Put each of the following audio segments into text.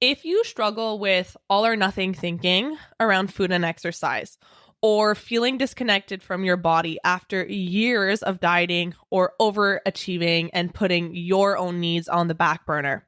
If you struggle with all or nothing thinking around food and exercise, or feeling disconnected from your body after years of dieting or overachieving and putting your own needs on the back burner,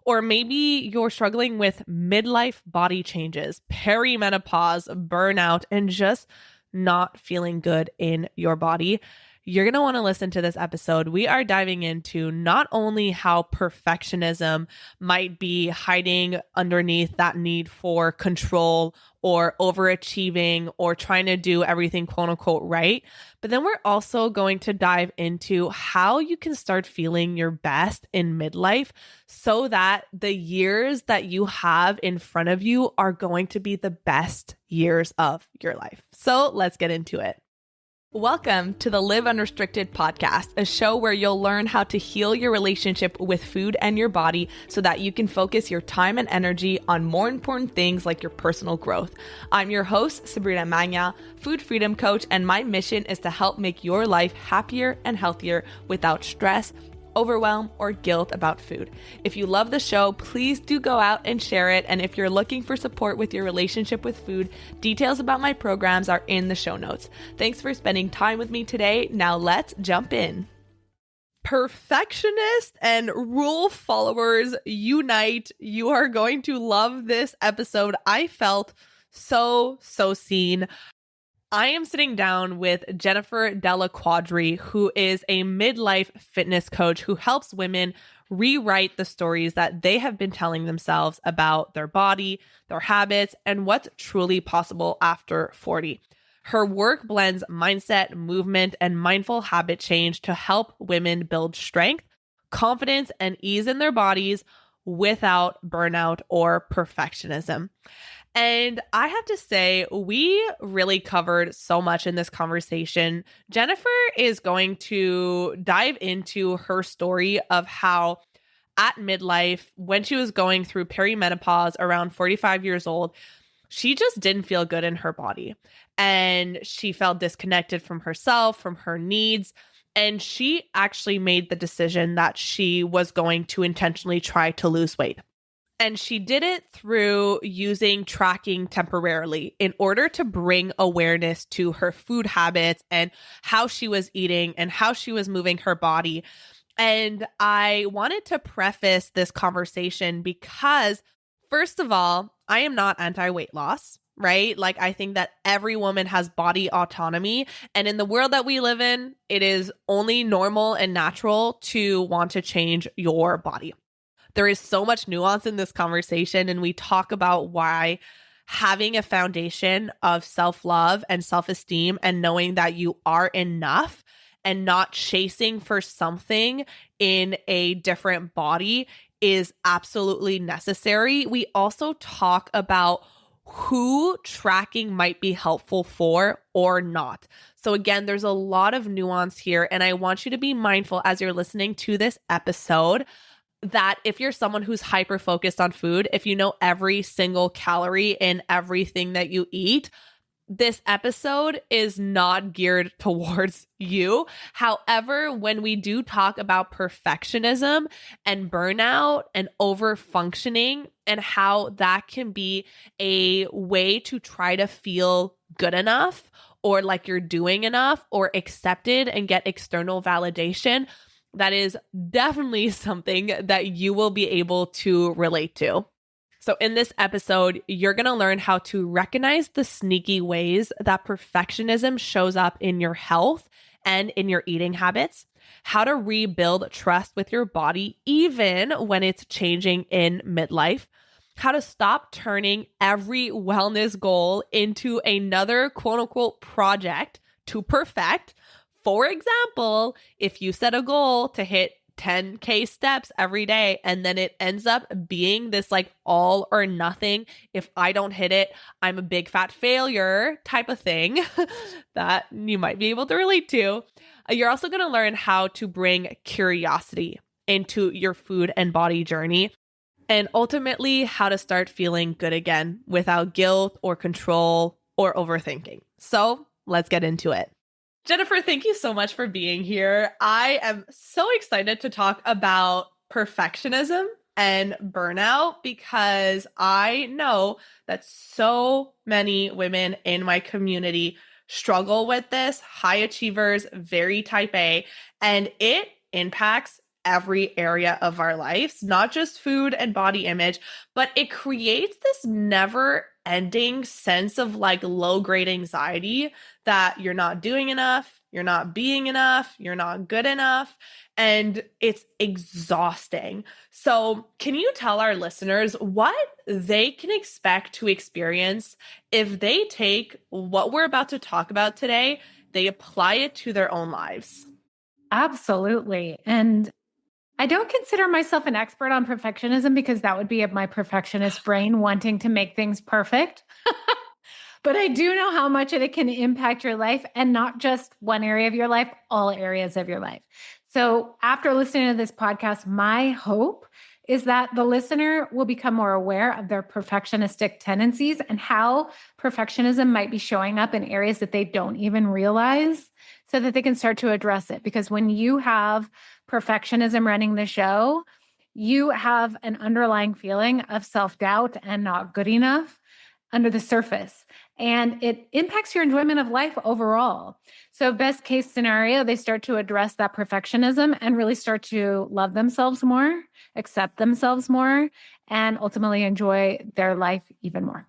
or maybe you're struggling with midlife body changes, perimenopause, burnout, and just not feeling good in your body, you're going to want to listen to this episode. We are diving into not only how perfectionism might be hiding underneath that need for control or overachieving or trying to do everything quote unquote right, but then we're also going to dive into how you can start feeling your best in midlife so that the years that you have in front of you are going to be the best years of your life. So let's get into it. Welcome to the Live Unrestricted podcast, a show where you'll learn how to heal your relationship with food and your body so that you can focus your time and energy on more important things like your personal growth. I'm your host, Sabrina Magna, food freedom coach, and my mission is to help make your life happier and healthier without stress, overwhelm, or guilt about food. If you love the show, please do go out and share it. And if you're looking for support with your relationship with food, details about my programs are in the show notes. Thanks for spending time with me today. Now let's jump in. Perfectionists and rule followers unite. You are going to love this episode. I felt so seen. I am sitting down with Jennifer Delliquadri, who is a midlife fitness coach who helps women rewrite the stories that they have been telling themselves about their body, their habits, and what's truly possible after 40. Her work blends mindset, movement, and mindful habit change to help women build strength, confidence, and ease in their bodies without burnout or perfectionism. And I have to say, we really covered so much in this conversation. Jennifer is going to dive into her story of how at midlife, when she was going through perimenopause around 45 years old, she just didn't feel good in her body. And she felt disconnected from herself, from her needs. And she actually made the decision that she was going to intentionally try to lose weight. And she did it through using tracking temporarily in order to bring awareness to her food habits and how she was eating and how she was moving her body. And I wanted to preface this conversation because, first of all, I am not anti-weight loss, right? Like, I think that every woman has body autonomy. And in the world that we live in, it is only normal and natural to want to change your body. There is so much nuance in this conversation, and we talk about why having a foundation of self-love and self-esteem and knowing that you are enough and not chasing for something in a different body is absolutely necessary. We also talk about who tracking might be helpful for or not. So again, there's a lot of nuance here, and I want you to be mindful as you're listening to this episode that if you're someone who's hyper focused on food, if you know every single calorie in everything that you eat, this episode is not geared towards you. However, when we do talk about perfectionism and burnout and over functioning and how that can be a way to try to feel good enough or like you're doing enough or accepted and get external validation, that is definitely something that you will be able to relate to. So in this episode, you're going to learn how to recognize the sneaky ways that perfectionism shows up in your health and in your eating habits, how to rebuild trust with your body even when it's changing in midlife, how to stop turning every wellness goal into another quote unquote project to perfect. For example, if you set a goal to hit 10K steps every day and then it ends up being this like all or nothing, if I don't hit it, I'm a big fat failure type of thing that you might be able to relate to. You're also going to learn how to bring curiosity into your food and body journey, and ultimately how to start feeling good again without guilt or control or overthinking. So let's get into it. Jennifer, thank you so much for being here. I am so excited to talk about perfectionism and burnout, because I know that so many women in my community struggle with this, high achievers, very type A, and it impacts every area of our lives, not just food and body image, but it creates this never ending sense of like low grade anxiety that you're not doing enough, you're not being enough, you're not good enough, and it's exhausting. So, can you tell our listeners what they can expect to experience if they take what we're about to talk about today, they apply it to their own lives? Absolutely. And I don't consider myself an expert on perfectionism because that would be of my perfectionist brain wanting to make things perfect. But I do know how much it can impact your life, and not just one area of your life, all areas of your life. So after listening to this podcast, my hope is that the listener will become more aware of their perfectionistic tendencies and how perfectionism might be showing up in areas that they don't even realize, so that they can start to address it. Because when you have perfectionism running the show, you have an underlying feeling of self-doubt and not good enough under the surface. And it impacts your enjoyment of life overall. So, best case scenario, they start to address that perfectionism and really start to love themselves more, accept themselves more, and ultimately enjoy their life even more.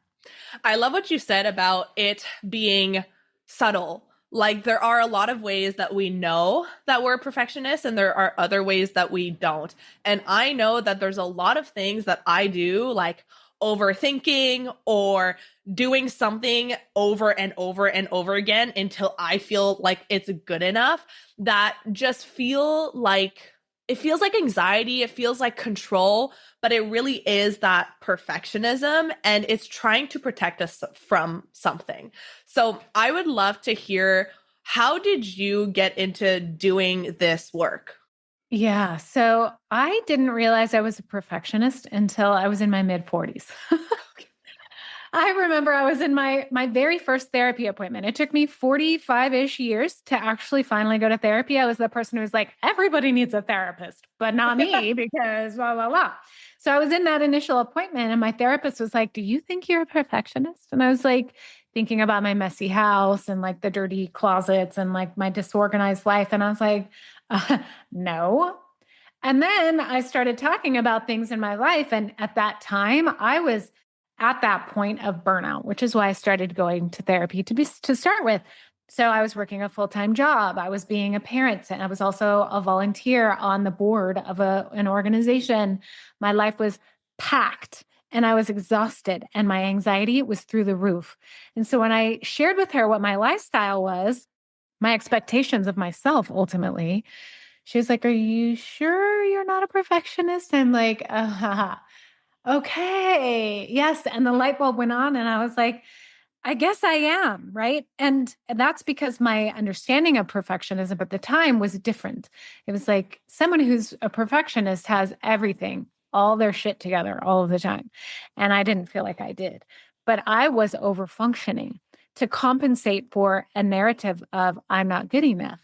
I love what you said about it being subtle. Like, there are a lot of ways that we know that we're perfectionists, and there are other ways that we don't. And I know that there's a lot of things that I do, like overthinking or doing something over and over and over again until I feel like it's good enough, that just feel like it feels like anxiety, it feels like control, but it really is that perfectionism, and it's trying to protect us from something. So I would love to hear, how did you get into doing this work? Yeah. So I didn't realize I was a perfectionist until I was in my mid 40s. I remember I was in my very first therapy appointment. It took me 45-ish years to actually finally go to therapy. I was the person who was like, everybody needs a therapist, but not me because blah, blah, blah. So I was in that initial appointment and my therapist was like, do you think you're a perfectionist? And I was like, thinking about my messy house and like the dirty closets and like my disorganized life. And I was like, no. And then I started talking about things in my life. And at that time, I was at that point of burnout, which is why I started going to therapy to start with. So I was working a full-time job. I was being a parent, and I was also a volunteer on the board of an organization. My life was packed and I was exhausted, and my anxiety was through the roof. And so when I shared with her what my lifestyle was, my expectations of myself ultimately, she was like, "Are you sure you're not a perfectionist?" I'm like, okay, yes. And the light bulb went on, and I was like, I guess I am, right? And that's because my understanding of perfectionism at the time was different. It was like someone who's a perfectionist has everything, all their shit together all of the time. And I didn't feel like I did. But I was over functioning to compensate for a narrative of I'm not good enough.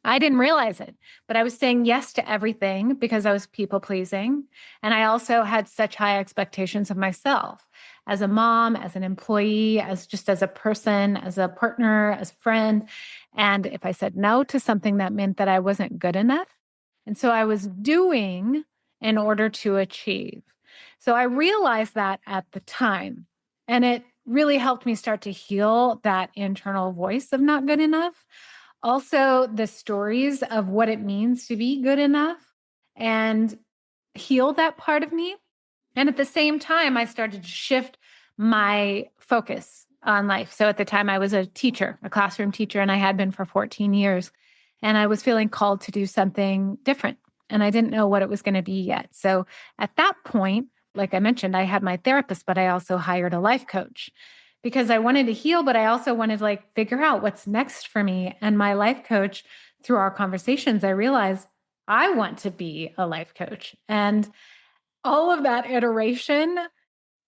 I didn't realize it, but I was saying yes to everything because I was people pleasing. And I also had such high expectations of myself as a mom, as an employee, as just as a person, as a partner, as a friend. And if I said no to something, that meant that I wasn't good enough. And so I was doing in order to achieve. So I realized that at the time. And it really helped me start to heal that internal voice of not good enough. Also, the stories of what it means to be good enough, and heal that part of me. And at the same time, I started to shift my focus on life. So at the time, I was a teacher, a classroom teacher, and I had been for 14 years. And I was feeling called to do something different. And I didn't know what it was going to be yet. So at that point, like I mentioned, I had my therapist, but I also hired a life coach because I wanted to heal, but I also wanted to like figure out what's next for me. And my life coach, through our conversations, I realized I want to be a life coach. And all of that iteration,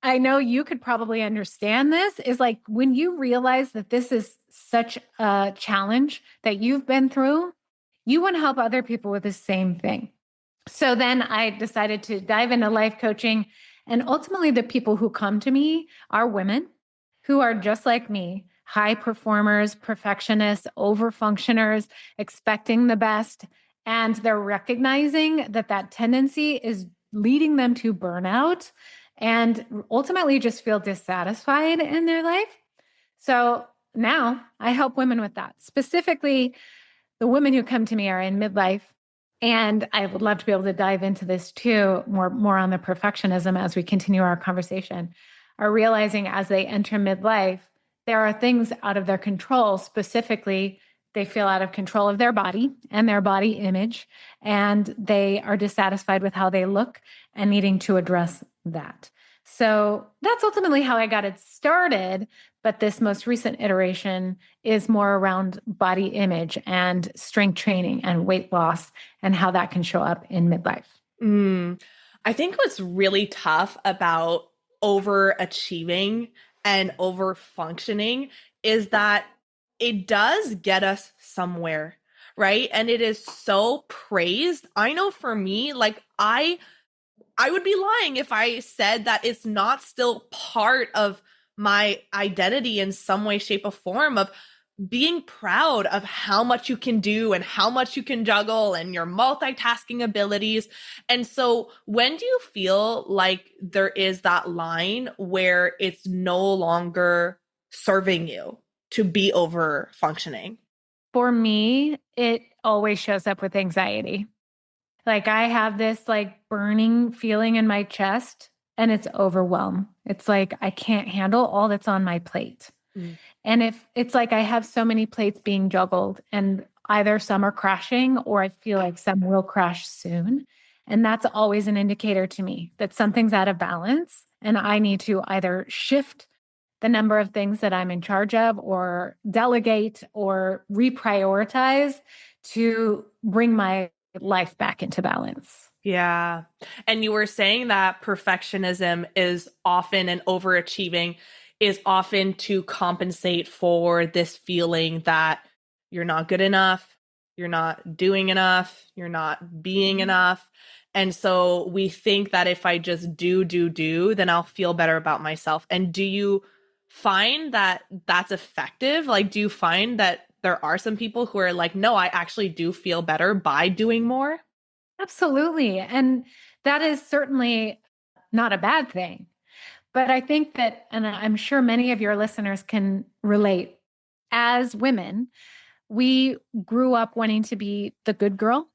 I know you could probably understand this, is like when you realize that this is such a challenge that you've been through, you want to help other people with the same thing. So then I decided to dive into life coaching. And ultimately, the people who come to me are women who are just like me, high performers, perfectionists, overfunctioners, expecting the best. And they're recognizing that that tendency is leading them to burnout and ultimately just feel dissatisfied in their life. So now I help women with that. Specifically, the women who come to me are in midlife. And I would love to be able to dive into this too, more on the perfectionism as we continue our conversation, are realizing as they enter midlife, there are things out of their control. Specifically, they feel out of control of their body and their body image, and they are dissatisfied with how they look and needing to address that. So that's ultimately how I got it started. But this most recent iteration is more around body image and strength training and weight loss and how that can show up in midlife. Mm. I think what's really tough about overachieving and over functioning is that it does get us somewhere, right? And it is so praised. I know for me, like I would be lying if I said that it's not still part of my identity in some way, shape, or form of being proud of how much you can do and how much you can juggle and your multitasking abilities. And so, when do you feel like there is that line where it's no longer serving you to be over functioning? For me, it always shows up with anxiety. Like I have this like burning feeling in my chest and it's overwhelm. It's like I can't handle all that's on my plate. Mm. And if it's like I have so many plates being juggled and either some are crashing or I feel like some will crash soon. And that's always an indicator to me that something's out of balance and I need to either shift the number of things that I'm in charge of or delegate or reprioritize to bring my life back into balance. Yeah. And you were saying that perfectionism is often and overachieving is often to compensate for this feeling that you're not good enough, you're not doing enough, you're not being enough. And so we think that if I just do, then I'll feel better about myself. And do you find that that's effective? Like, do you find that there are some people who are like, no, I actually do feel better by doing more? Absolutely. And that is certainly not a bad thing. But I think that, and I'm sure many of your listeners can relate, as women, we grew up wanting to be the good girl,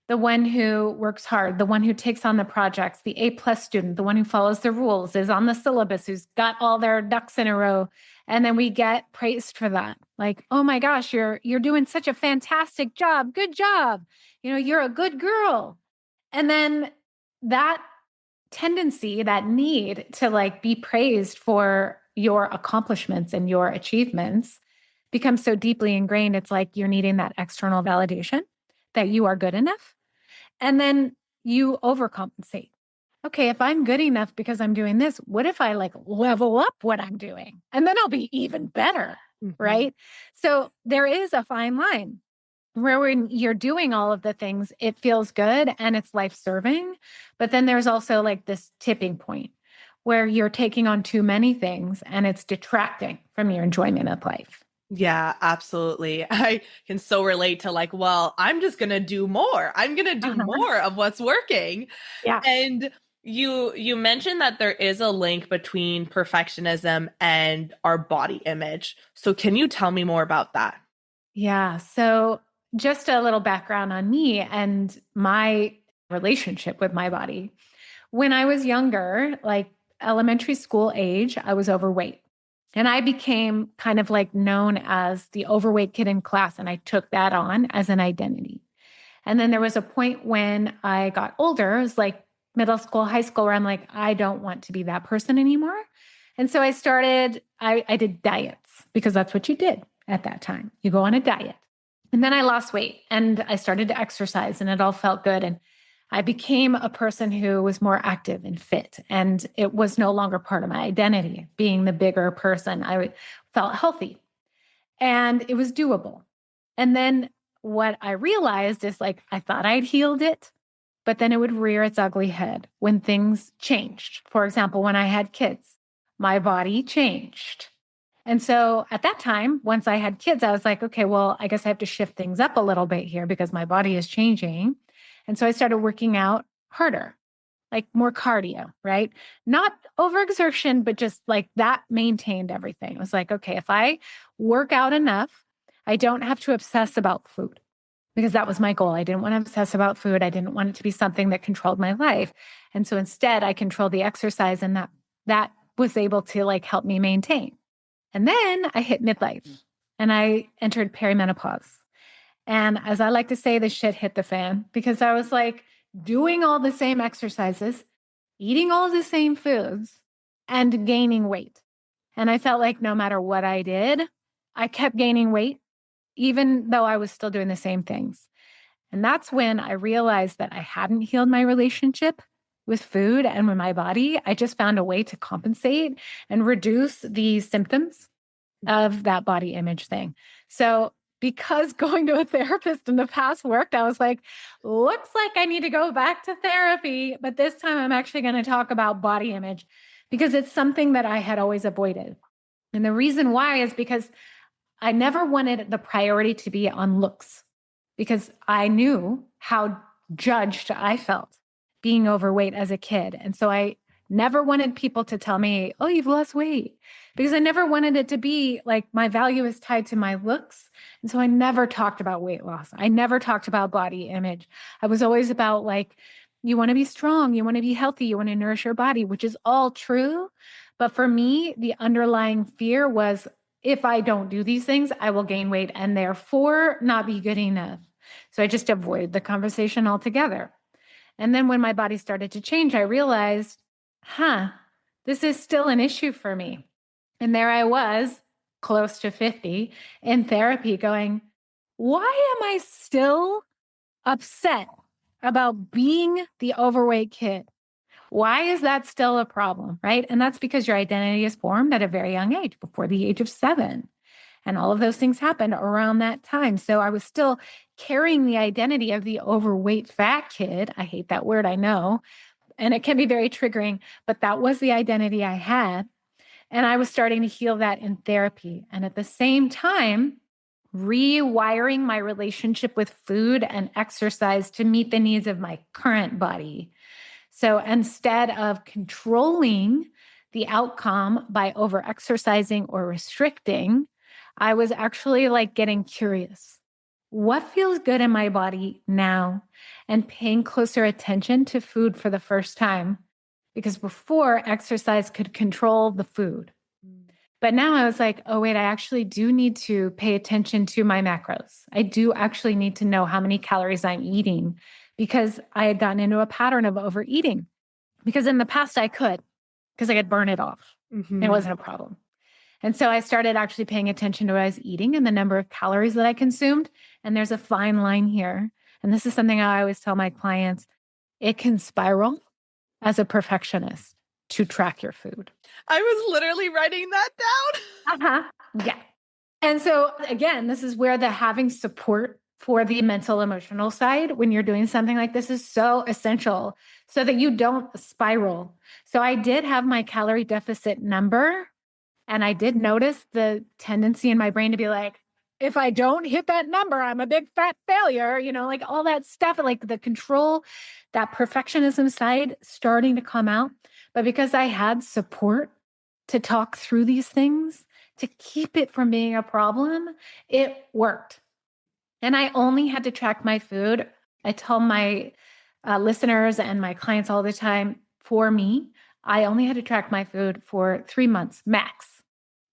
the one who works hard, the one who takes on the projects, the A+ student, the one who follows the rules, is on the syllabus, who's got all their ducks in a row. And then we get praised for that. Like, oh my gosh, you're doing such a fantastic job. Good job. You're a good girl. And then that tendency, that need to like be praised for your accomplishments and your achievements becomes so deeply ingrained. It's like you're needing that external validation that you are good enough. And then you overcompensate. Okay, if I'm good enough because I'm doing this, what if I like level up what I'm doing? And then I'll be even better. Mhm. Right. So there is a fine line where when you're doing all of the things, it feels good and it's life serving. But then there's also like this tipping point where you're taking on too many things and it's detracting from your enjoyment of life. Yeah, absolutely. I can so relate to like, well, I'm just going to do more. I'm going to do Uh-huh. more of what's working. Yeah. And you mentioned that there is a link between perfectionism and our body image. So can you tell me more about that? Yeah. So, just a little background on me and my relationship with my body. When I was younger, like elementary school age, I was overweight. And I became kind of like known as the overweight kid in class. And I took that on as an identity. And then there was a point when I got older, it was like middle school, high school, where I'm like, I don't want to be that person anymore. And so I did diets because that's what you did at that time. You go on a diet. And then I lost weight and I started to exercise and it all felt good. And I became a person who was more active and fit. And it was no longer part of my identity, being the bigger person. Felt healthy and it was doable. And then what I realized is like, I thought I'd healed it. but then it would rear its ugly head when things changed. For example, when I had kids, my body changed. And so at that time, once I had kids, I was like, okay, well, I guess I have to shift things up a little bit here because my body is changing. And so I started working out harder, like more cardio, right? Not overexertion, but just like that maintained everything. It was like, okay, if I work out enough, I don't have to obsess about food because that was my goal. I didn't want to obsess about food. I didn't want it to be something that controlled my life. And so instead I controlled the exercise, and that was able to like help me maintain. And then I hit midlife and I entered perimenopause. And as I like to say, the shit hit the fan because I was like doing all the same exercises, eating all the same foods, and gaining weight. And I felt like no matter what I did, I kept gaining weight, even though I was still doing the same things. And that's when I realized that I hadn't healed my relationship with food and with my body. I just found a way to compensate and reduce the symptoms of that body image thing. So because going to a therapist in the past worked, I was like, looks like I need to go back to therapy. But this time I'm actually going to talk about body image because it's something that I had always avoided. And the reason why is because I never wanted the priority to be on looks because I knew how judged I felt being overweight as a kid. And so I never wanted people to tell me, oh, you've lost weight, because I never wanted it to be like my value is tied to my looks. And so I never talked about weight loss. I never talked about body image. I was always about like, you want to be strong, you want to be healthy, you want to nourish your body, which is all true. But for me, the underlying fear was if I don't do these things, I will gain weight and therefore not be good enough. So I just avoided the conversation altogether. And then when my body started to change, I realized, this is still an issue for me. And there I was, close to 50, in therapy going, why am I still upset about being the overweight kid? Why is that still a problem, right? And that's because your identity is formed at a very young age, before the age of 7. And all of those things happened around that time. So I was still carrying the identity of the overweight fat kid. I hate that word, I know. And it can be very triggering, but that was the identity I had. And I was starting to heal that in therapy. And at the same time, rewiring my relationship with food and exercise to meet the needs of my current body. So instead of controlling the outcome by over exercising or restricting, I was actually like getting curious. What feels good in my body now? And paying closer attention to food for the first time. Because before, exercise could control the food. But now I was like, oh, wait, I actually do need to pay attention to my macros. I do actually need to know how many calories I'm eating because I had gotten into a pattern of overeating. Because in the past I could, because I could burn it off. It wasn't a problem. And so I started actually paying attention to what I was eating and the number of calories that I consumed. And there's a fine line here. And this is something I always tell my clients. It can spiral as a perfectionist to track your food. I was literally writing that down. Yeah. And so again, this is where the having support for the mental, emotional side when you're doing something like this is so essential so that you don't spiral. So I did have my calorie deficit number, and I did notice the tendency in my brain to be like, if I don't hit that number, I'm a big fat failure, like all that stuff, like the control, that perfectionism side starting to come out. But because I had support to talk through these things, to keep it from being a problem, it worked. And I only had to track my food. I tell my listeners and my clients all the time, for me, I only had to track my food for 3 months max.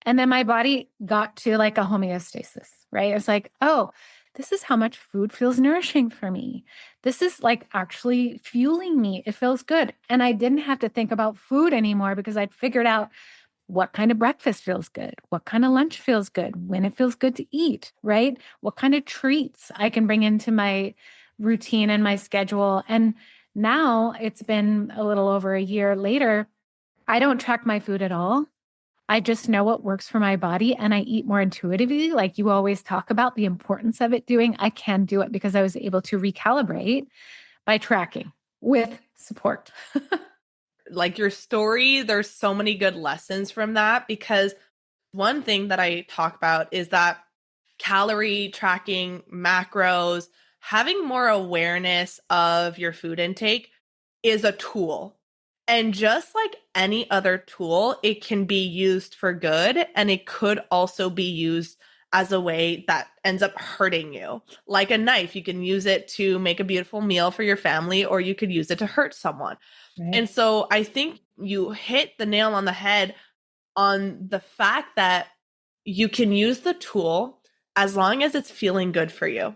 And then my body got to like a homeostasis, right? It's like, oh, this is how much food feels nourishing for me. This is like actually fueling me. It feels good. And I didn't have to think about food anymore because I'd figured out what kind of breakfast feels good, what kind of lunch feels good, when it feels good to eat, right? What kind of treats I can bring into my routine and my schedule. And now it's been a little over a year later. I don't track my food at all. I just know what works for my body and I eat more intuitively. Like you always talk about the importance of it doing. I can do it because I was able to recalibrate by tracking. with support. Like your story, there's so many good lessons from that, because one thing that I talk about is that calorie tracking, macros, having more awareness of your food intake is a tool. And just like any other tool, it can be used for good, and it could also be used as a way that ends up hurting you. Like a knife, you can use it to make a beautiful meal for your family, or you could use it to hurt someone. Right. And so I think you hit the nail on the head on the fact that you can use the tool as long as it's feeling good for you.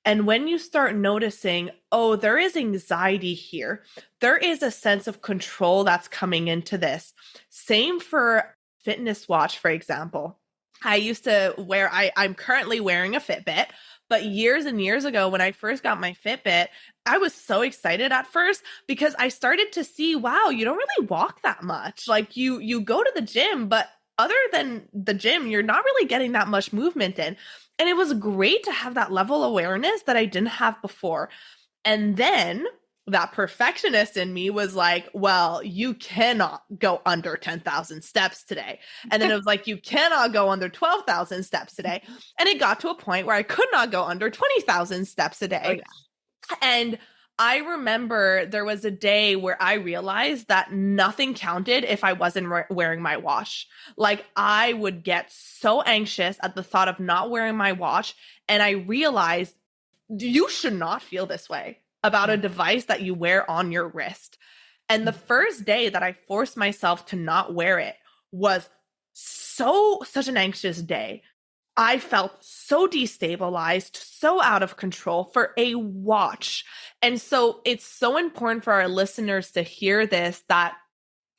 And when you start noticing, oh, there is anxiety here, there is a sense of control that's coming into this. Same for fitness watch, for example. I used to wear, I'm currently wearing a Fitbit, but years and years ago, when I first got my Fitbit, I was so excited at first because I started to see, wow, you don't really walk that much. Like you go to the gym, but other than the gym, you're not really getting that much movement in. And it was great to have that level of awareness that I didn't have before. And then that perfectionist in me was like, well, you cannot go under 10,000 steps today. And then it was like, you cannot go under 12,000 steps today. And it got to a point where I could not go under 20,000 steps a day. Oh, yeah. And I remember there was a day where I realized that nothing counted if I wasn't wearing my watch. Like I would get so anxious at the thought of not wearing my watch. And I realized you should not feel this way about a device that you wear on your wrist. And the first day that I forced myself to not wear it was such an anxious day. I felt so destabilized, so out of control for a watch. And so it's so important for our listeners to hear this, that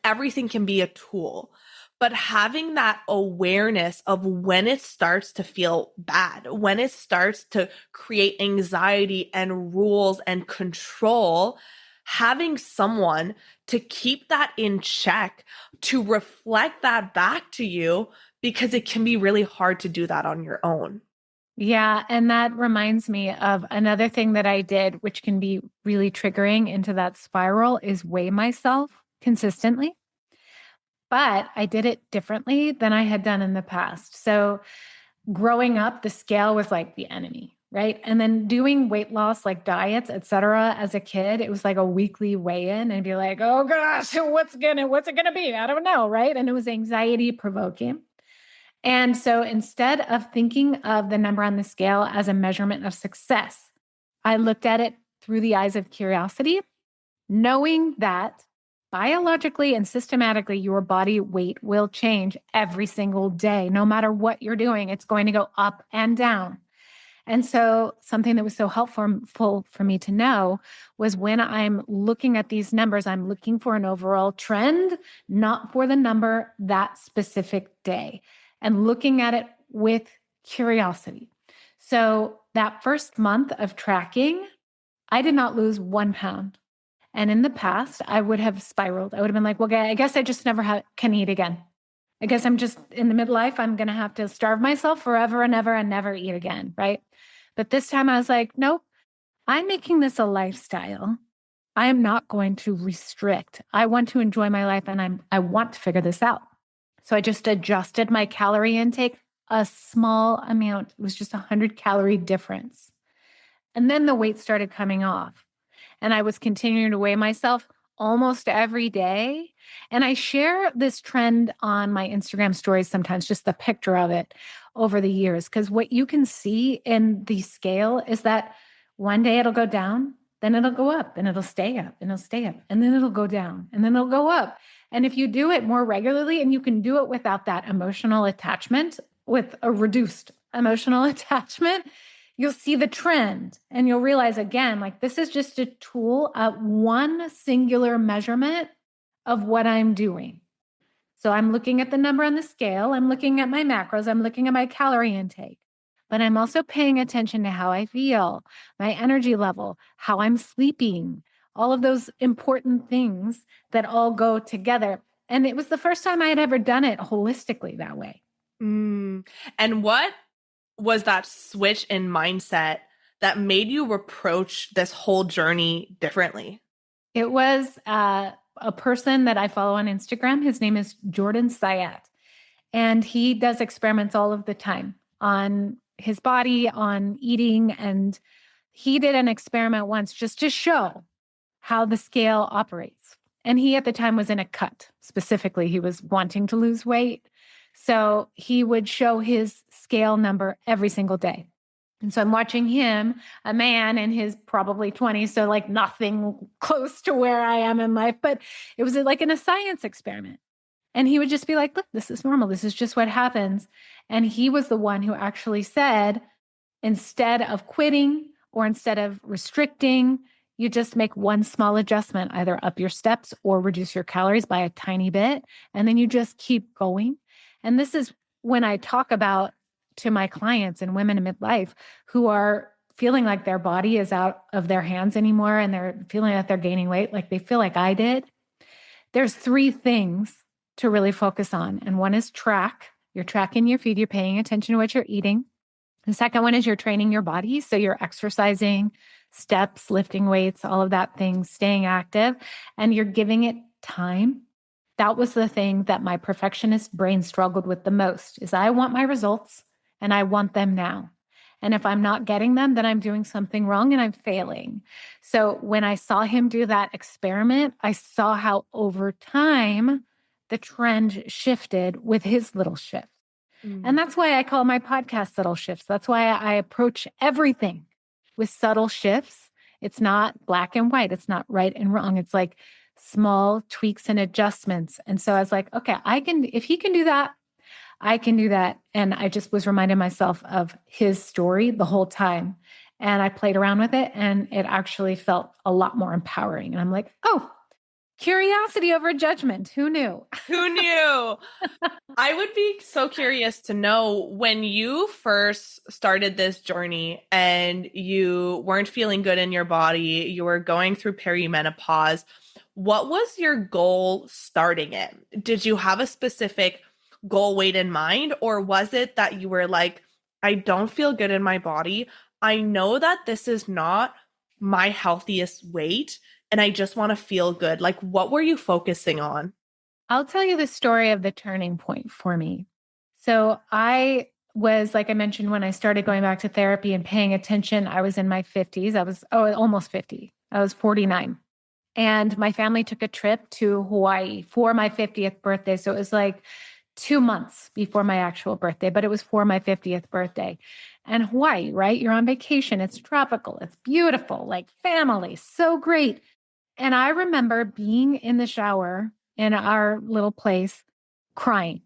everything can be a tool, but having that awareness of when it starts to feel bad, when it starts to create anxiety and rules and control, having someone to keep that in check, to reflect that back to you, because it can be really hard to do that on your own. Yeah. And that reminds me of another thing that I did, which can be really triggering into that spiral, is weigh myself consistently. But I did it differently than I had done in the past. So growing up, the scale was like the enemy, right? And then doing weight loss, like diets, et cetera, as a kid, it was like a weekly weigh-in and be like, oh gosh, what's it gonna be? I don't know, right? And it was anxiety provoking. And so instead of thinking of the number on the scale as a measurement of success, I looked at it through the eyes of curiosity, knowing that biologically and systematically, your body weight will change every single day. No matter what you're doing, it's going to go up and down. And so, something that was so helpful for me to know was when I'm looking at these numbers, I'm looking for an overall trend, not for the number that specific day, and looking at it with curiosity. So, that first month of tracking, I did not lose 1 pound. And in the past, I would have spiraled. I would have been like, well, I guess I just never can eat again. I guess I'm just in the midlife. I'm going to have to starve myself forever and ever and never eat again. Right. But this time I was like, nope, I'm making this a lifestyle. I am not going to restrict. I want to enjoy my life and I want to figure this out. So I just adjusted my calorie intake a small amount. It was just 100-calorie difference. And then the weight started coming off. And I was continuing to weigh myself almost every day. And I share this trend on my Instagram stories sometimes, just the picture of it over the years. Because what you can see in the scale is that one day it'll go down, then it'll go up, and it'll stay up, and it'll stay up, and then it'll go down, and then it'll go up. And if you do it more regularly, and you can do it without that emotional attachment, with a reduced emotional attachment, you'll see the trend and you'll realize again, like this is just a tool, one singular measurement of what I'm doing. So I'm looking at the number on the scale, I'm looking at my macros, I'm looking at my calorie intake, but I'm also paying attention to how I feel, my energy level, how I'm sleeping, all of those important things that all go together. And it was the first time I had ever done it holistically that way. And what was that switch in mindset that made you approach this whole journey differently? It was a person that I follow on Instagram. His name is Jordan Sayat, and he does experiments all of the time on his body, on eating. And he did an experiment once just to show how the scale operates. And he at the time was in a cut. Specifically, he was wanting to lose weight. So he would show his scale number every single day. And so I'm watching him, a man in his probably 20s, so like nothing close to where I am in life, but it was like in a science experiment. And he would just be like, look, this is normal. This is just what happens. And he was the one who actually said, instead of quitting or instead of restricting, you just make one small adjustment, either up your steps or reduce your calories by a tiny bit. And then you just keep going. And this is when I talk about to my clients and women in midlife who are feeling like their body is out of their hands anymore and they're feeling that they're gaining weight, like they feel like I did. There's three things to really focus on. And one is track. You're tracking your food. You're paying attention to what you're eating. The second one is you're training your body. So you're exercising, steps, lifting weights, all of that things, staying active, and you're giving it time. That was the thing that my perfectionist brain struggled with the most is I want my results and I want them now. And if I'm not getting them, then I'm doing something wrong and I'm failing. So when I saw him do that experiment, I saw how over time the trend shifted with his little shift. And that's why I call my podcast Subtle Shifts. That's why I approach everything with subtle shifts. It's not black and white. It's not right and wrong. It's like small tweaks and adjustments. And so I was like, okay, if he can do that, I can do that. And I just was reminding myself of his story the whole time. And I played around with it and it actually felt a lot more empowering. And I'm like, oh, curiosity over judgment. Who knew? Who knew? I would be so curious to know when you first started this journey and you weren't feeling good in your body, you were going through perimenopause. What was your goal starting it? Did you have a specific goal weight in mind, or was it that you were like, I don't feel good in my body. I know that this is not my healthiest weight, and I just want to feel good. Like, what were you focusing on? I'll tell you the story of the turning point for me. So I was, like I mentioned, when I started going back to therapy and paying attention, I was in my 50s. I was almost 50. I was 49. And my family took a trip to Hawaii for my 50th birthday. So it was like 2 months before my actual birthday, but it was for my 50th birthday. And Hawaii, right? You're on vacation. It's tropical. It's beautiful, like family, so great. And I remember being in the shower in our little place crying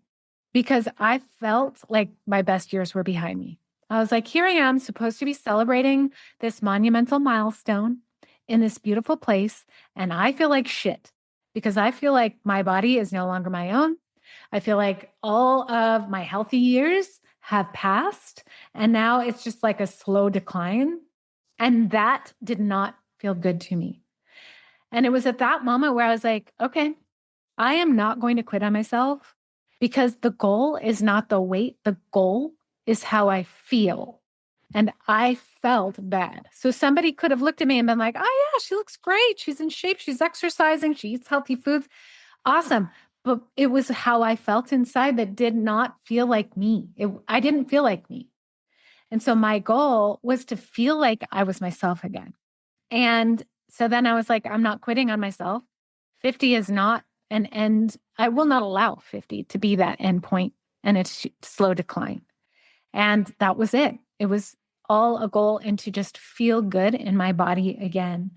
because I felt like my best years were behind me. I was like, here I am supposed to be celebrating this monumental milestone in this beautiful place. And I feel like shit because I feel like my body is no longer my own. I feel like all of my healthy years have passed and now it's just like a slow decline. And that did not feel good to me. And it was at that moment where I was like, okay, I am not going to quit on myself because the goal is not the weight. The goal is how I feel. And I felt bad. So somebody could have looked at me and been like, oh, yeah, she looks great. She's in shape. She's exercising. She eats healthy foods. Awesome. But it was how I felt inside that did not feel like me. I didn't feel like me. And so my goal was to feel like I was myself again. And so then I was like, I'm not quitting on myself. 50 is not an end. I will not allow 50 to be that end point and it's slow decline. And that was it. It was all a goal and to just feel good in my body again.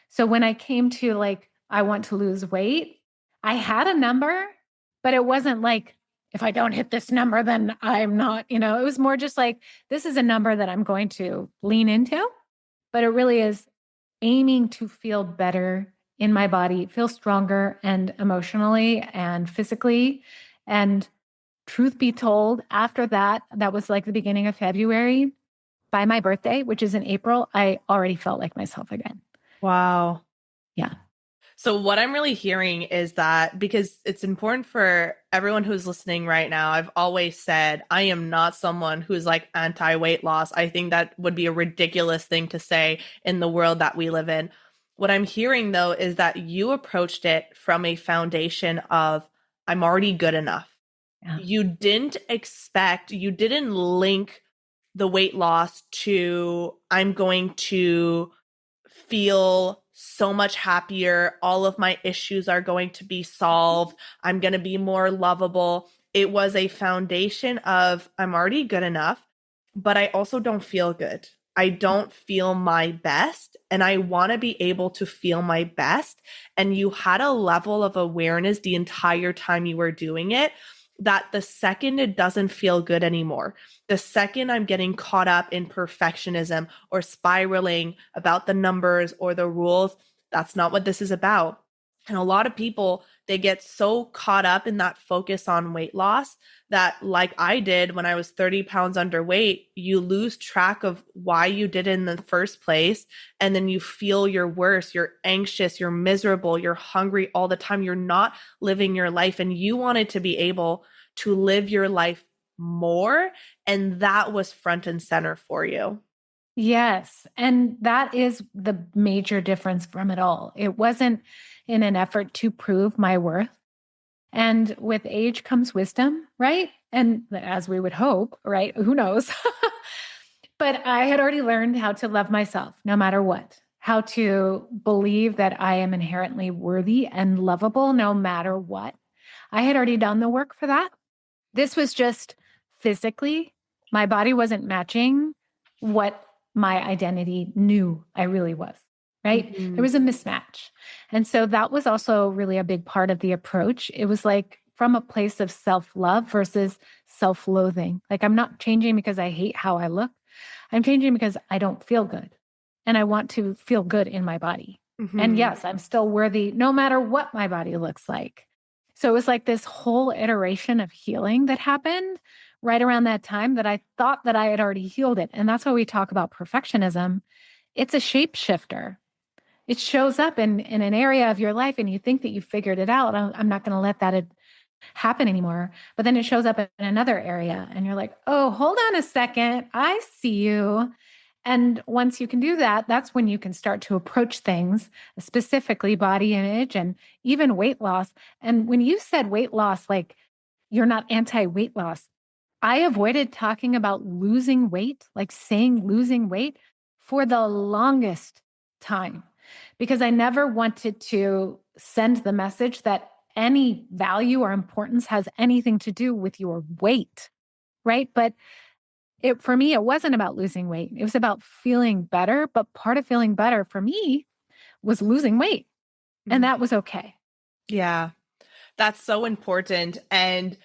So when I came to like, I want to lose weight, I had a number, but it wasn't like, if I don't hit this number, then I'm not, it was more just like, this is a number that I'm going to lean into, but it really is aiming to feel better in my body, feel stronger and emotionally and physically. And truth be told, after that, that was like the beginning of February. By my birthday, which is in April, I already felt like myself again. Wow. Yeah. So what I'm really hearing is that because it's important for everyone who's listening right now, I've always said I am not someone who's like anti-weight loss. I think that would be a ridiculous thing to say in the world that we live in. What I'm hearing though is that you approached it from a foundation of, I'm already good enough. Yeah. You didn't link the weight loss to, I'm going to feel so much happier. All of my issues are going to be solved. I'm going to be more lovable. It was a foundation of, I'm already good enough, but I also don't feel good. I don't feel my best, and I want to be able to feel my best. And you had a level of awareness the entire time you were doing it, that the second it doesn't feel good anymore, the second I'm getting caught up in perfectionism or spiraling about the numbers or the rules, that's not what this is about. And a lot of people, they get so caught up in that focus on weight loss that, like I did when I was 30 pounds underweight, you lose track of why you did it in the first place. And then you feel you're worse, you're anxious, you're miserable, you're hungry all the time. You're not living your life. And you wanted to be able to live your life more. And that was front and center for you. Yes. And that is the major difference from it all. It wasn't in an effort to prove my worth. And with age comes wisdom, right? And as we would hope, right? Who knows? But I had already learned how to love myself no matter what, how to believe that I am inherently worthy and lovable no matter what. I had already done the work for that. This was just physically, my body wasn't matching what my identity knew I really was, right? There Mm-hmm. was a mismatch. And so that was also really a big part of the approach. It was like from a place of self love versus self loathing. Like I'm not changing because I hate how I look, I'm changing because I don't feel good and I want to feel good in my body. And Mm-hmm. yes, I'm still worthy no matter what my body looks like. So it was like this whole iteration of healing that happened right around that time that I thought that I had already healed it. And that's why we talk about perfectionism. It's a shapeshifter. It shows up in an area of your life and you think that you figured it out. I'm not going to let that happen anymore. But then it shows up in another area and you're like, oh, hold on a second. I see you. And once you can do that, that's when you can start to approach things, specifically body image and even weight loss. And when you said weight loss, like you're not anti weight loss, I avoided talking about losing weight, like saying losing weight for the longest time because I never wanted to send the message that any value or importance has anything to do with your weight, right? But for me, it wasn't about losing weight. It was about feeling better. But part of feeling better for me was losing weight. And that was okay. Yeah, that's so important. And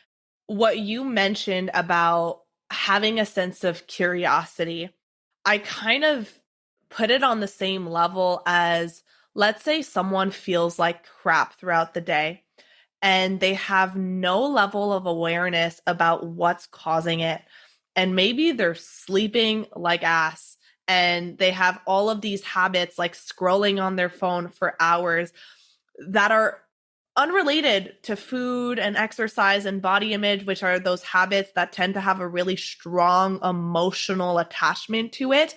what you mentioned about having a sense of curiosity, I kind of put it on the same level as, let's say someone feels like crap throughout the day and they have no level of awareness about what's causing it. And maybe they're sleeping like ass and they have all of these habits like scrolling on their phone for hours that are unrelated to food and exercise and body image, which are those habits that tend to have a really strong emotional attachment to it.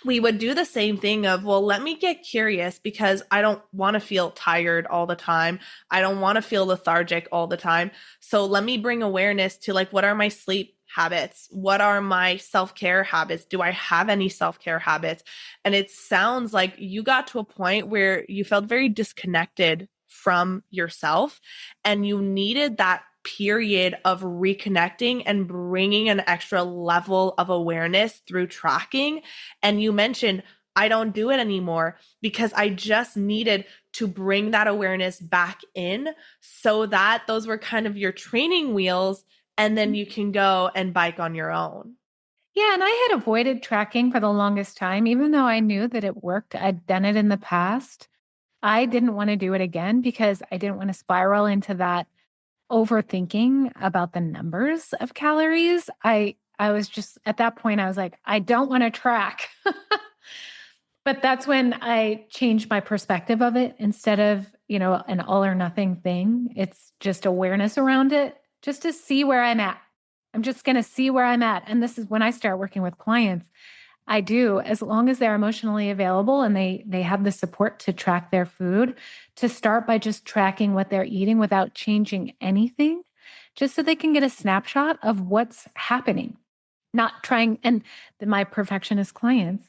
We would do the same thing of, well, let me get curious because I don't want to feel tired all the time. I don't want to feel lethargic all the time. So let me bring awareness to, like, what are my sleep habits? What are my self-care habits? Do I have any self-care habits? And it sounds like you got to a point where you felt very disconnected from yourself and you needed that period of reconnecting and bringing an extra level of awareness through tracking. And you mentioned, I don't do it anymore because I just needed to bring that awareness back in so that those were kind of your training wheels. And then you can go and bike on your own. Yeah. And I had avoided tracking for the longest time, even though I knew that it worked. I'd done it in the past. I didn't want to do it again because I didn't want to spiral into that overthinking about the numbers of calories. I was just at that point, I was like, I don't want to track. But that's when I changed my perspective of it instead of, an all or nothing thing. It's just awareness around it, just to see where I'm at. I'm just going to see where I'm at. And this is when I start working with clients. I do, as long as they're emotionally available and they have the support to track their food, to start by just tracking what they're eating without changing anything, just so they can get a snapshot of what's happening. Not trying, and my perfectionist clients,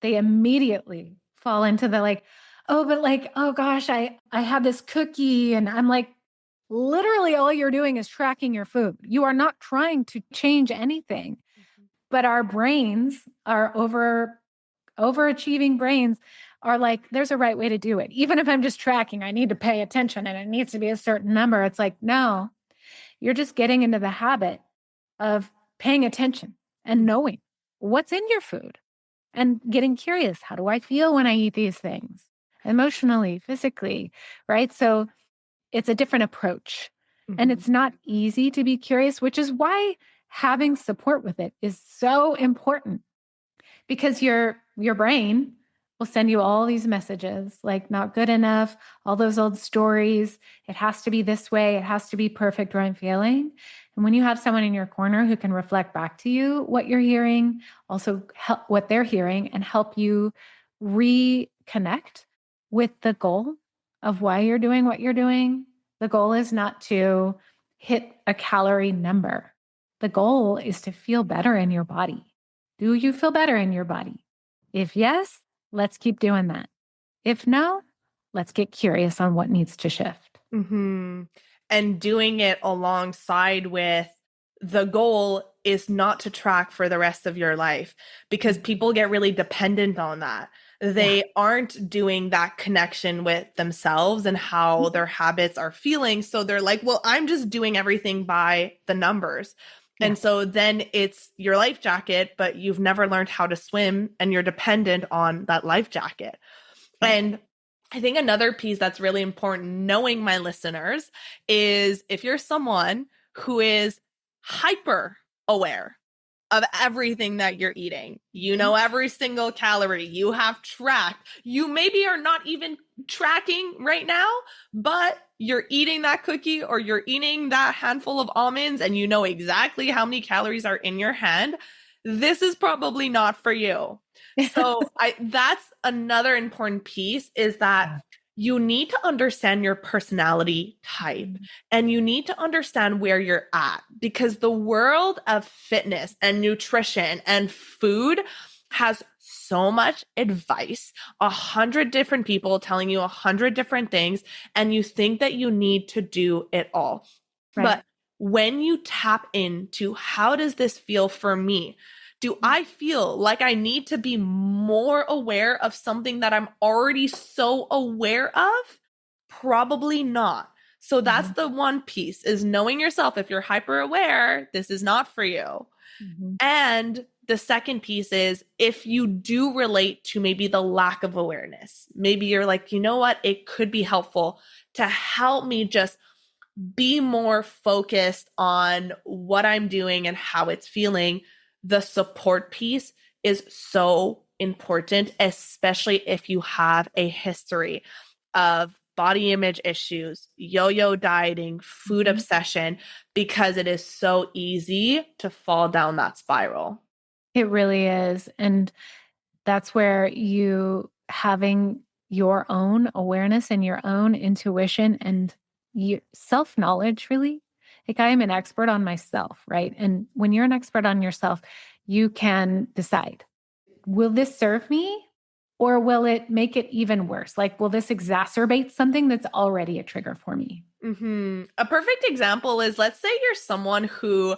they immediately fall into the like, oh, but like, oh gosh, I have this cookie, and I'm like, literally all you're doing is tracking your food. You are not trying to change anything. But our brains, our overachieving brains, are like, there's a right way to do it. Even if I'm just tracking, I need to pay attention and it needs to be a certain number. It's like, no, you're just getting into the habit of paying attention and knowing what's in your food and getting curious. How do I feel when I eat these things? Emotionally, physically, right? So it's a different approach. And Mhm. it's not easy to be curious, which is why having support with it is so important, because your brain will send you all these messages like not good enough, all those old stories. It has to be this way, it has to be perfect, or I'm failing. And when you have someone in your corner who can reflect back to you what you're hearing, also help what they're hearing, and help you reconnect with the goal of why you're doing what you're doing. The goal is not to hit a calorie number. The goal is to feel better in your body. Do you feel better in your body? If yes, let's keep doing that. If no, let's get curious on what needs to shift. Mm-hmm. And doing it alongside with the goal is not to track for the rest of your life, because people get really dependent on that. Yeah. They aren't doing that connection with themselves and how their habits are feeling. So they're like, well, I'm just doing everything by the numbers. Yeah. And so then it's your life jacket, but you've never learned how to swim and you're dependent on that life jacket. Right. And I think another piece that's really important, knowing my listeners, is if you're someone who is hyper aware of everything that you're eating, you know, every single calorie you have tracked, you maybe are not even tracking right now, but you're eating that cookie or you're eating that handful of almonds and you know exactly how many calories are in your hand. This is probably not for you. So that's another important piece, is that you need to understand your personality type and you need to understand where you're at, because the world of fitness and nutrition and food has so much advice, 100 different people telling you 100 different things, and you think that you need to do it all. Right. But when you tap into how does this feel for me? Do I feel like I need to be more aware of something that I'm already so aware of? Probably not. So that's the one piece, is knowing yourself. If you're hyper aware, this is not for you. And the second piece is, if you do relate to maybe the lack of awareness, maybe you're like, you know what, it could be helpful to help me just be more focused on what I'm doing and how it's feeling. The support piece is so important, especially if you have a history of body image issues, yo-yo dieting, food obsession, because it is so easy to fall down that spiral. It really is. And that's where you having your own awareness and your own intuition and self knowledge, really. Like, I am an expert on myself, right? And when you're an expert on yourself, you can decide, will this serve me or will it make it even worse? Like, will this exacerbate something that's already a trigger for me? A perfect example is, let's say you're someone who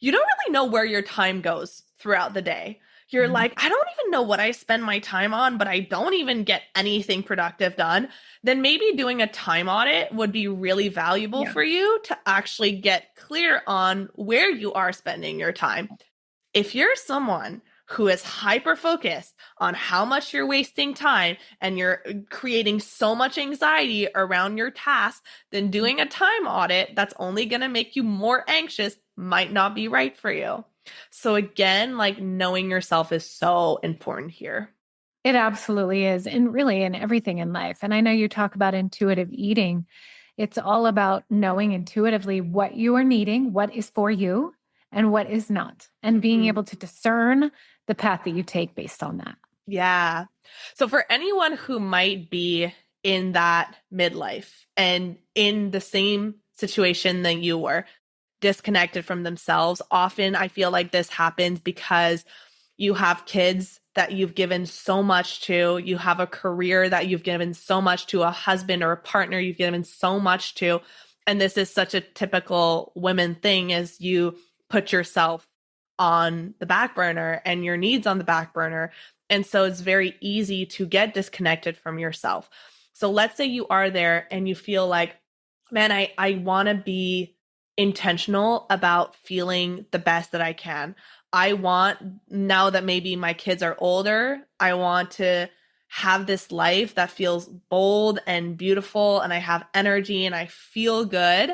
you don't really know where your time goes throughout the day. You're like, I don't even know what I spend my time on, but I don't even get anything productive done. Then maybe doing a time audit would be really valuable for you to actually get clear on where you are spending your time. If you're someone who is hyper focused on how much you're wasting time and you're creating so much anxiety around your tasks, then doing a time audit that's only going to make you more anxious might not be right for you. So again, like, knowing yourself is so important here. It absolutely is. And really in everything in life. And I know you talk about intuitive eating. It's all about knowing intuitively what you are needing, what is for you and what is not, and being able to discern the path that you take based on that. Yeah. So for anyone who might be in that midlife and in the same situation that you were, disconnected from themselves, often I feel like this happens because you have kids that you've given so much to, you have a career that you've given so much to, a husband or a partner you've given so much to. And this is such a typical women thing, is you put yourself on the back burner and your needs on the back burner. And so it's very easy to get disconnected from yourself. So let's say you are there and you feel like, man, I want to be intentional about feeling the best that I can. I want, now that maybe my kids are older, I want to have this life that feels bold and beautiful, and I have energy and I feel good.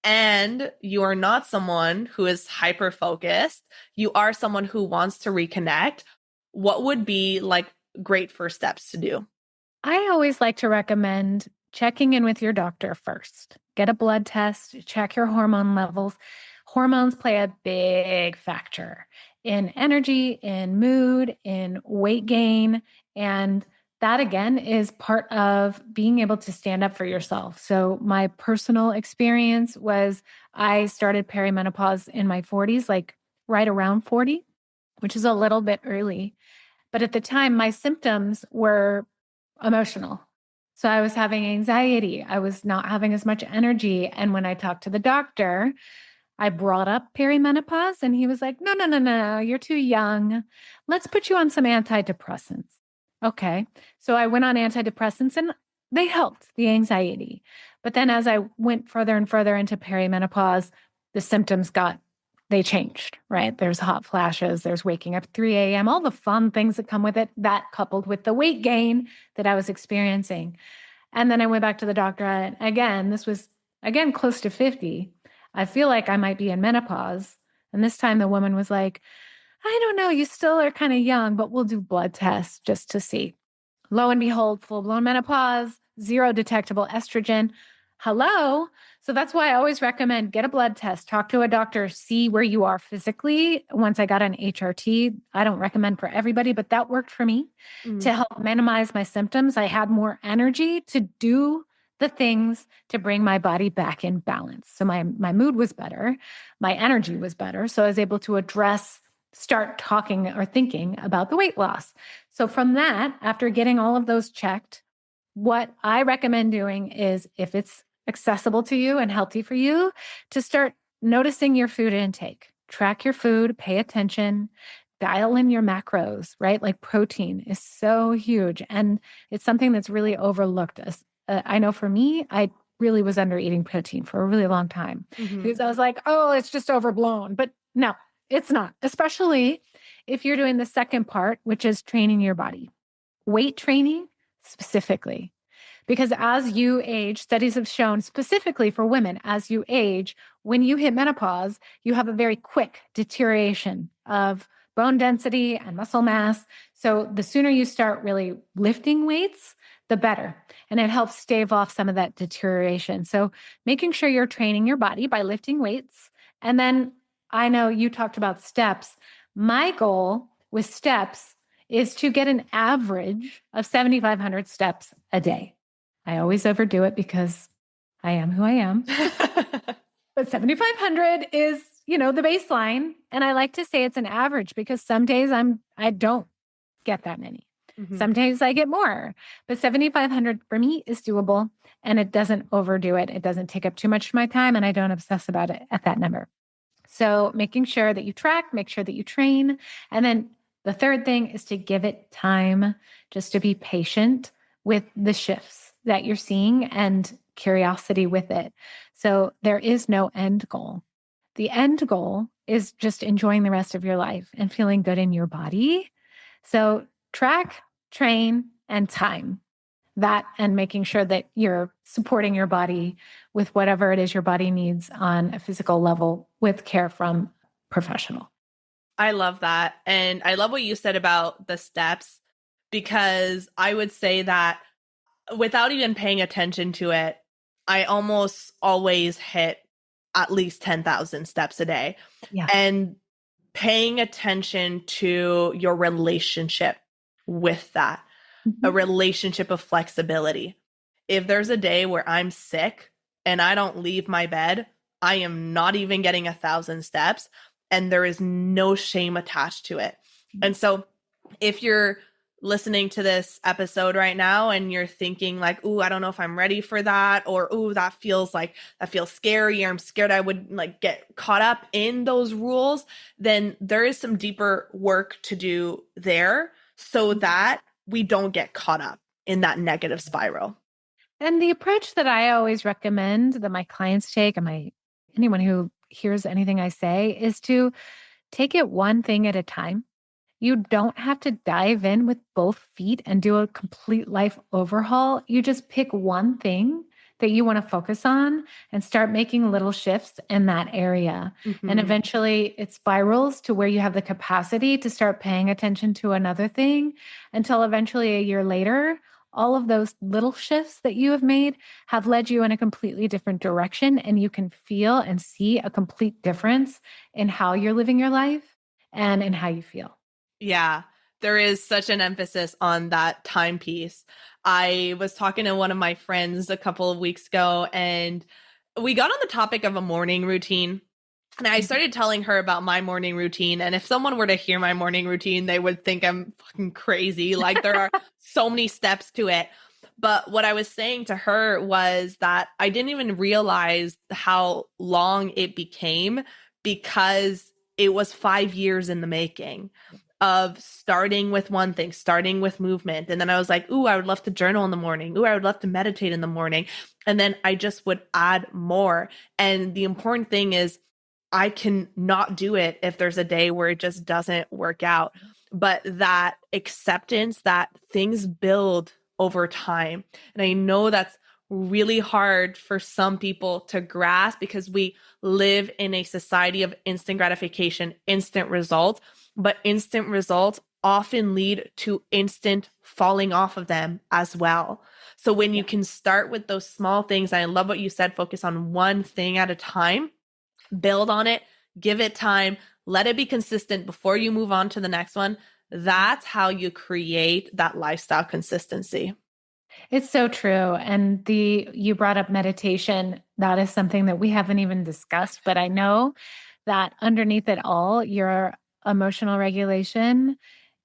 And you are not someone who is hyper focused. You are someone who wants to reconnect. What would be like great first steps to do? I always like to recommend checking in with your doctor first. Get a blood test, check your hormone levels. Hormones play a big factor in energy, in mood, in weight gain. And that again is part of being able to stand up for yourself. So, my personal experience was I started perimenopause in my 40s, like right around 40, which is a little bit early. But at the time, my symptoms were emotional. So I was having anxiety. I was not having as much energy. And when I talked to the doctor, I brought up perimenopause and he was like, no, no, no, no, no, you're too young. Let's put you on some antidepressants. Okay. So I went on antidepressants and they helped the anxiety. But then as I went further and further into perimenopause, the symptoms they changed, right? There's hot flashes, there's waking up at 3 a.m., all the fun things that come with it, that coupled with the weight gain that I was experiencing. And then I went back to the doctor. And again, this was again close to 50. I feel like I might be in menopause. And this time the woman was like, I don't know, you still are kind of young, but we'll do blood tests just to see. Lo and behold, full blown menopause, zero detectable estrogen. Hello. So that's why I always recommend get a blood test, talk to a doctor, see where you are physically. Once I got an HRT, I don't recommend for everybody, but that worked for me to help minimize my symptoms. I had more energy to do the things to bring my body back in balance. So my mood was better, my energy was better. So I was able to start talking or thinking about the weight loss. So from that, after getting all of those checked, what I recommend doing is, if it's accessible to you and healthy for you, to start noticing your food intake. Track your food, pay attention, dial in your macros, right? Like protein is so huge. And it's something that's really overlooked. I know for me, I really was under eating protein for a really long time because I was like, oh, it's just overblown. But no, it's not, especially if you're doing the second part, which is training your body, weight training specifically. Because as you age, studies have shown specifically for women, as you age, when you hit menopause, you have a very quick deterioration of bone density and muscle mass. So the sooner you start really lifting weights, the better. And it helps stave off some of that deterioration. So making sure you're training your body by lifting weights. And then I know you talked about steps. My goal with steps is to get an average of 7,500 steps a day. I always overdo it because I am who I am. But 7,500 is, the baseline. And I like to say it's an average because some days I don't get that many. Some days I get more, but 7,500 for me is doable and it doesn't overdo it. It doesn't take up too much of my time and I don't obsess about it at that number. So making sure that you track, make sure that you train. And then the third thing is to give it time, just to be patient with the shifts that you're seeing and curiosity with it. So there is no end goal. The end goal is just enjoying the rest of your life and feeling good in your body. So track, train, and time that, and making sure that you're supporting your body with whatever it is your body needs on a physical level with care from professional. I love that. And I love what you said about the steps, because I would say that without even paying attention to it, I almost always hit at least 10,000 steps a day. Yeah. And paying attention to your relationship with that, a Mhm. relationship of flexibility. If there's a day where I'm sick and I don't leave my bed, I am not even getting 1,000 steps, and there is no shame attached to it. And so if you're listening to this episode right now and you're thinking like, ooh, I don't know if I'm ready for that, or ooh, that feels scary, or I'm scared I would like get caught up in those rules, then there is some deeper work to do there so that we don't get caught up in that negative spiral. And the approach that I always recommend that my clients take, and anyone who hears anything I say, is to take it one thing at a time. You don't have to dive in with both feet and do a complete life overhaul. You just pick one thing that you want to focus on and start making little shifts in that area. And Mhm. eventually it spirals to where you have the capacity to start paying attention to another thing until eventually a year later, all of those little shifts that you have made have led you in a completely different direction. And you can feel and see a complete difference in how you're living your life and in how you feel. Yeah, there is such an emphasis on that timepiece. I was talking to one of my friends a couple of weeks ago, and we got on the topic of a morning routine. And I started telling her about my morning routine. And if someone were to hear my morning routine, they would think I'm fucking crazy. Like there are so many steps to it. But what I was saying to her was that I didn't even realize how long it became, because it was 5 years in the making of starting with one thing, starting with movement. And then I was like, ooh, I would love to journal in the morning. Ooh, I would love to meditate in the morning. And then I just would add more. And the important thing is, I can not do it if there's a day where it just doesn't work out. But that acceptance that things build over time. And I know that's really hard for some people to grasp, because we live in a society of instant gratification, instant results, but instant results often lead to instant falling off of them as well. So when you can start with those small things, and I love what you said, focus on one thing at a time, build on it, give it time, let it be consistent before you move on to the next one. That's how you create that lifestyle consistency. It's so true. And you brought up meditation. That is something that we haven't even discussed, but I know that underneath it all, your emotional regulation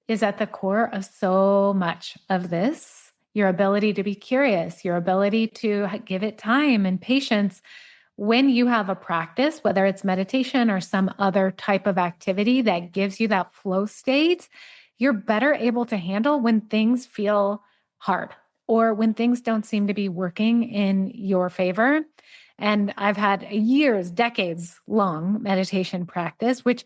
is at the core of so much of this. Your ability to be curious, your ability to give it time and patience. When you have a practice, whether it's meditation or some other type of activity that gives you that flow state, you're better able to handle when things feel hard or when things don't seem to be working in your favor. And I've had years, decades long meditation practice, which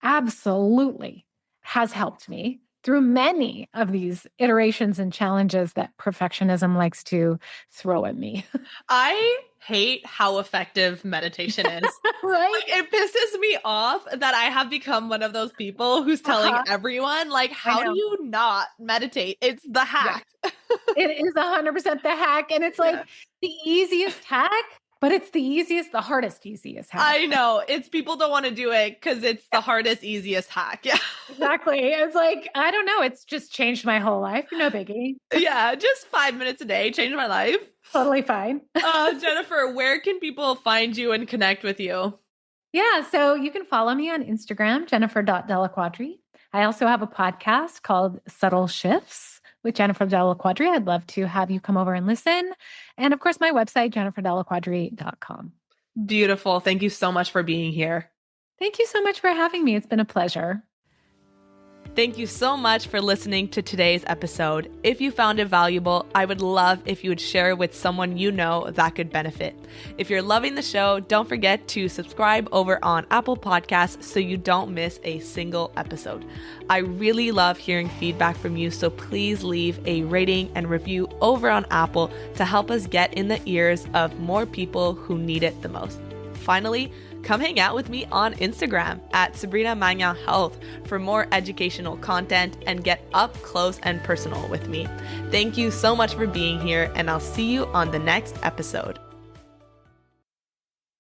absolutely has helped me through many of these iterations and challenges that perfectionism likes to throw at me. I hate how effective meditation is. Right? Like, it pisses me off that I have become one of those people who's telling Uh-huh. everyone, like, I how do know. you not meditate? It's the Yeah. hack. It is 100% the hack. And it's like Yeah. the easiest hack, but it's the hardest, easiest hack. I know. It's people don't want to do it because it's the hardest, easiest hack. Yeah. Exactly. It's like, I don't know. It's just changed my whole life. No biggie. Yeah. Just 5 minutes a day changed my life. Totally fine. Jennifer, where can people find you and connect with you? Yeah. So you can follow me on Instagram, Jennifer.Delliquadri. I also have a podcast called Subtle Shifts with Jennifer Delliquadri. I'd love to have you come over and listen. And of course, my website, jenniferdelliquadri.com. Beautiful. Thank you so much for being here. Thank you so much for having me. It's been a pleasure. Thank you so much for listening to today's episode. If you found it valuable, I would love if you would share it with someone you know that could benefit. If you're loving the show, don't forget to subscribe over on Apple Podcasts so you don't miss a single episode. I really love hearing feedback from you, so please leave a rating and review over on Apple to help us get in the ears of more people who need it the most. Finally, come hang out with me on Instagram at Sabrina Magnan Health for more educational content and get up close and personal with me. Thank you so much for being here, and I'll see you on the next episode.